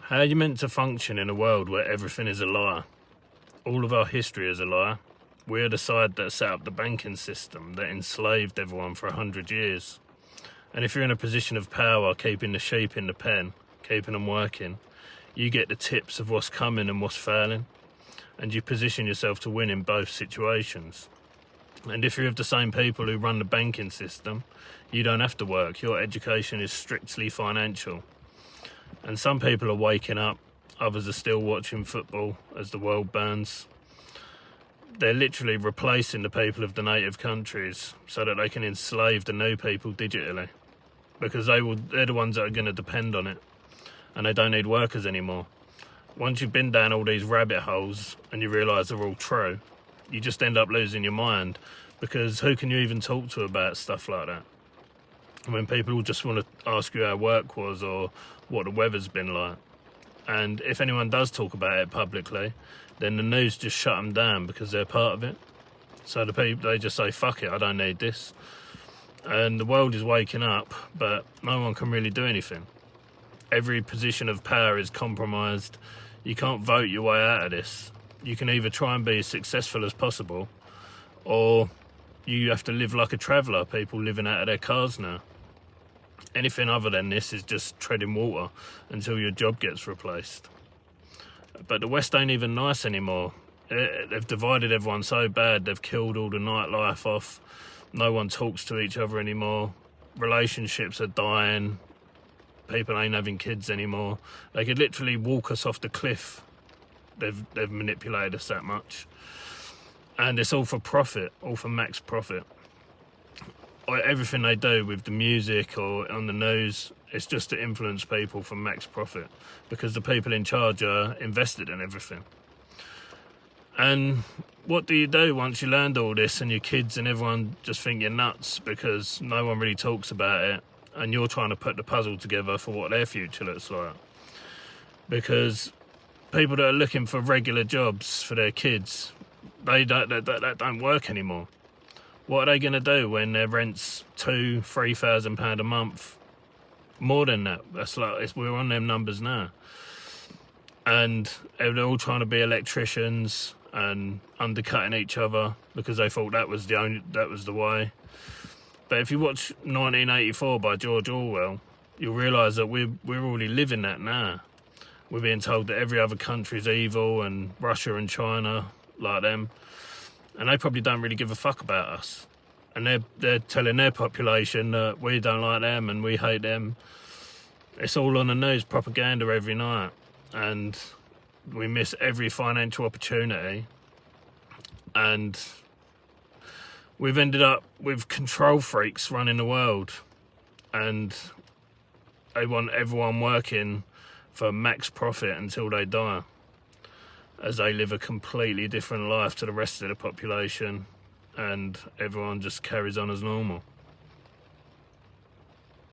How are you meant to function in a world where everything is a lie? All of our history is a lie. We're the side that set up the banking system that enslaved everyone for 100 years. And if you're in a position of power, keeping the sheep in the pen, keeping them working, you get the tips of what's coming and what's failing, and you position yourself to win in both situations. And if you're of the same people who run the banking system, you don't have to work. Your education is strictly financial. And some people are waking up, others are still watching football as the world burns. They're literally replacing the people of the native countries so that they can enslave the new people digitally, because they're the ones that are going to depend on it, and they don't need workers anymore. Once you've been down all these rabbit holes and you realise they're all true, you just end up losing your mind, because who can you even talk to about stuff like that? When people will just want to ask you how work was or what the weather's been like. And if anyone does talk about it publicly, then the news just shut them down because they're part of it. So the people, they just say, fuck it, I don't need this. And the world is waking up, but no one can really do anything. Every position of power is compromised. You can't vote your way out of this. You can either try and be as successful as possible, or you have to live like a traveller, people living out of their cars now. Anything other than this is just treading water until your job gets replaced. But the West ain't even nice anymore. They've divided everyone so bad, they've killed all the nightlife off. No one talks to each other anymore. Relationships are dying. People ain't having kids anymore. They could literally walk us off the cliff. They've manipulated us that much. And it's all for profit, all for max profit. Everything they do with the music or on the news, it's just to influence people for max profit, because the people in charge are invested in everything. And what do you do once you learned all this and your kids and everyone just think you're nuts because no one really talks about it, and you're trying to put the puzzle together for what their future looks like? Because people that are looking for regular jobs for their kids, that don't work anymore. What are they going to do when their rent's £2,000-3,000 a month? More than that. We're on them numbers now. And they're all trying to be electricians and undercutting each other because they thought that was the way. But if you watch 1984 by George Orwell, you'll realise that we're already living that now. We're being told that every other country's evil, and Russia and China like them. And they probably don't really give a fuck about us. And they're telling their population that we don't like them and we hate them. It's all on the news, propaganda every night. And we miss every financial opportunity. And we've ended up with control freaks running the world. And they want everyone working for max profit until they die, as they live a completely different life to the rest of the population, and everyone just carries on as normal.